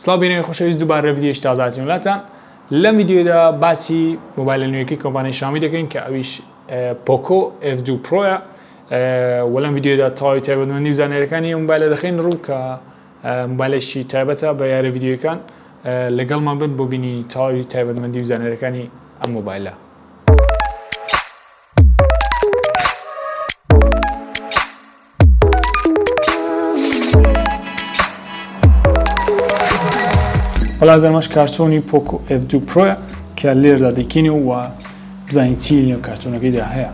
سڵاو بینەوەی خۆشەویست دووبارە ڤیدیۆیەکی تازەی وڵاتان. لەم ڤیدیۆدا باسی مۆبایلە نوێیەکەی کۆمپانیای شامی دەکەین کە ئەویش Poco F2 Pro ە. وەلەم ڤیدیۆدا تەواوی تایبەتمەندی و زانیاریەکانی ئەم مۆبایلە دەخەین ڕوو کە مۆبایلێکی تایبەتە بە یارە ڤیدیۆیەکان لەگەڵمان بن بۆ بینی تەواوی تایبەتمەندی و زانیاریەکانی ئەم مۆبایلە. بەڵازەرمەش کارتۆنی Poco F2 Pro ە کە لێردا دەکەینی و بزانین چی لەنێو کارتۆنەکەیدا هەیە.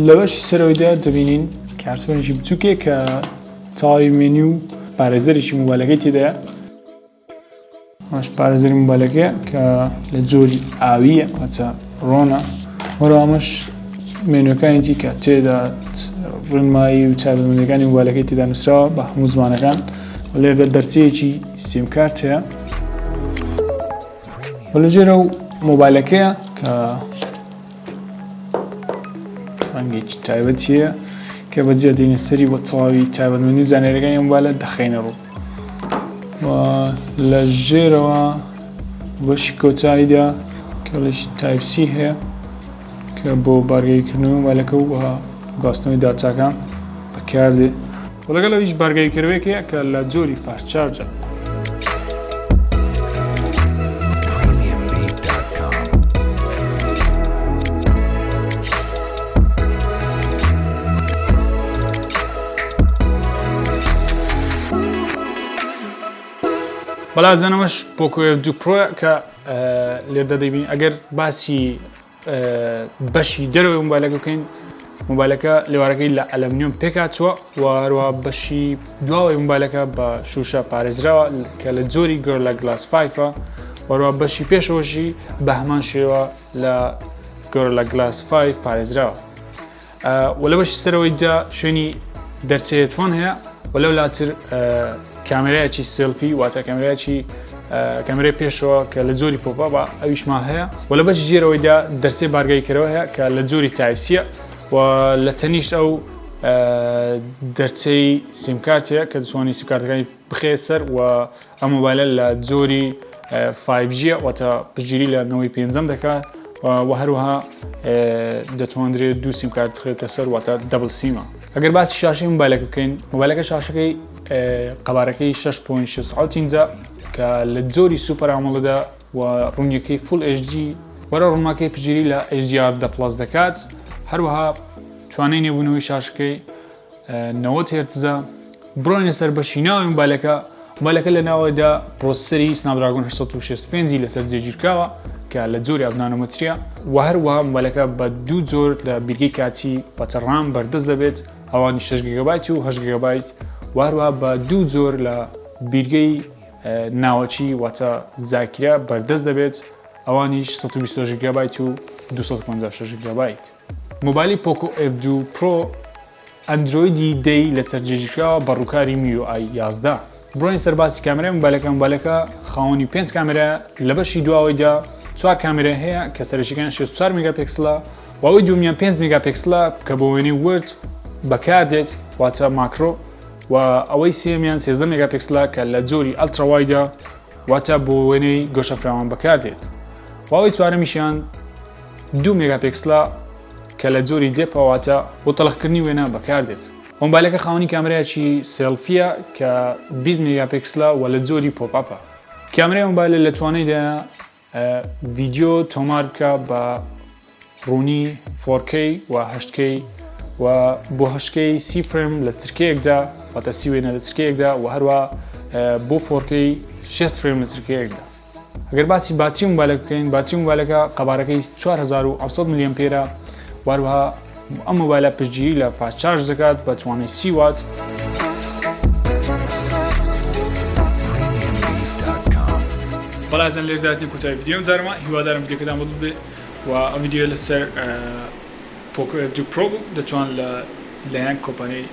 لە بەشی سەرەوەیدا دەبینین کارتۆنێکی بچووکێک کە تەواوی مێنیو و پارێزەرێکی مۆبایلەکەی تێدایە. ئەمەش پارێزەری مۆبایلەکەیە کە لە جۆری ئاویە واتە ڕۆنە. وەرەوە ئەمەش مێنوەکانیەتی کە تێدا ڕێنمایی و تایبەتمەندیەکانی مۆبایلەکەی تێدا نووسراوە بە هەموو زمانەکان. لێرەدا دەرچەیەکی سیمکارت هەیە. لەژێرە و مۆبایلەکەیە کە ڕەنگێکی تایبەتیە کە بەجێ دێنێ سەری بۆ تەواوی تایبەتمەندی و زانیاریەکانی مۆبایلە دەخەینە ڕوو. لە ژێرەوە بەشی کۆتاییدا کەڵێکی تایپسی هەیە کە بۆ بارگەیکردنەوەی مۆبایلەکە و گواستنەوەی داچاکان بەکاردێ. لەگەڵ ئەویش بارگەیکردنەوەیەک هەیە کە لە جۆری فاست چارجە. بەڵازانەوەش Poco F2 Pro کە لێردا دەبین ئەگەر باسی بەشی دەرەوەی مۆبایلەکە بکەین مۆبایلەکە لێوارەکەی لە ئەلەمنیۆم پێکاتووە و هەروە بەشی دواوەی مۆبایلەکە بە شوشە پارێزراوە کە لە جۆری گۆرلە گلاس 5ە وەروە بەشی پێشەوەشی بە هەمان شێوە لە گۆرلە گلاس 5 پارێزراوە. و لە بەشی سەرەوەیدا شوێنی دەرچە هێدفۆن هەیە و لەو لاتر کامێرایەکی سێلفی واتە کامێرای پێشەوە کە لە جۆری پۆپا بە ئەویشما هەیە و لە بەشی ژێرەوەیدا دەرسەی بارگەیکردنەوە هەیە کە لە جۆری تایپسیە و لە تەنیشت ئەو دەرچەی سیمکارتەیە کە دەتوانێت سیمکارتەکانی بخێ سەر و ئەم مۆبایلە لە جۆری 5G واتە پشتگیری لە 9.5 دەکات و هەروەها دەتوانرێت دوو سیمکارت بخێتە سەر واتە دەبڵ سیمە. ئەگەر باسی شاشەی مۆبایلەکە بکەین مۆبایلەکە شاشەکەی قەبارەکەی 6.6 ئینچە کە لە جۆری سوپەر ئامۆڵەدا و ڕوونیەکەی فول HD وەرە ڕوونماکەی پشتگیری لە HDR10+ دەکات. هەروەها توانای نێبوونەوەی شاشەکەی 90 هێرتزە. بڕۆینە سەر بەشی ناوی مۆبایلەکە لە ناوەدا پرۆسەسەری سنابدراگۆن 865 لەسەر جێگیرکراوە کە لە جۆری ئەبنانۆمەتریە و هەروەها مۆبایلەکە بە دوو جۆر لە بیرگەی کاتی واتە ڕام بەردەست دەبێت ئەوانی 6 گیگابایت و 8 گیگابایت و هەروەها بە دوو جۆر لە بیرگەی ناوەچی واتە زاکرا بەردەست دەبێت ئەوانیش 128 گیگابایت و 256 گیگابایت. مۆبایلی Poco F2 Pro ئەندرۆیدی 10 لە سەرجێژیکراوە بە ڕووکاری MIUI 11. بڕۆین سەرباسی کامێرای مۆبایلەکە خاوەنی 5 کامێرە لە بەشی دواوەیدا 4 کامێرە هەیە کە سەرەکیەکان 64 میگاپیکسلە و ئەوەی دووەمیان 5 میگاپیکسلە کە بۆ وێنەی ورد بەکاردێت واتە ماکرۆ و ئەوەی سێمیان 13 میگاپیکسلە کە لە جۆری ئەلترەوایدا واتە بۆ وێنەی گۆشە فراوان بەکاردێت و ئەوەی چوارەمیشیان 2 میگاپیکسلە کە لە جۆری دێپەواتە بۆ تەڵەخکردنی وێنە بەکاردێت. مۆبایلەکە خاوەنی کامێرایەکی سێلفیە کە 20 میگاپیکسلە و لە جۆری پۆپاپە. کامێرای مۆبایلە لە توانایدا ڤیدیۆ تۆمار بکە بە ڕوونی 4K و 8K و بۆ 8K 30 فریم لە چرکەیەکدا واتە 30 وێنە لە چرکەیەکدا و هەروە بۆ 4K 6 فریم لە چرکەیەکدا. ئەگەر باسی باتری مۆبایلەکە بکەین باتری مۆبایلەکە قەبارەکەی 4700 میلیەمپێرە وەروەها ئەم مۆبایلە پشتگیری لە فاست چارج دەکات بە توانای 30 وات. بەڵازان لێرداتنی کوتای ڤیدیۆم جارەمە هیوادارم ڤیدیۆکەتان بۆ بێت و ئەم ڤیدیۆ لەسەر Poco F2 Pro بوو دەتوان لەلایەن کۆمپانیای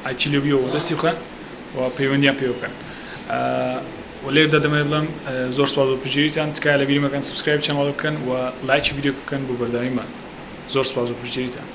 ئایتی لۆبیەوە دەستی بخەن و پەیوەندیان پێ بکەن. و لێردا دەمەوێت بڵێم زۆر سوپاس بۆ پشتگیریتان تکایە لە ڤیدیۆمەکان سەبسکرایب چەنەڵ بکەن و لایکی ڤیدیۆ بکەن بۆ بەردەوامیمان. زۆر سوپاس بۆ پشتگیریتان.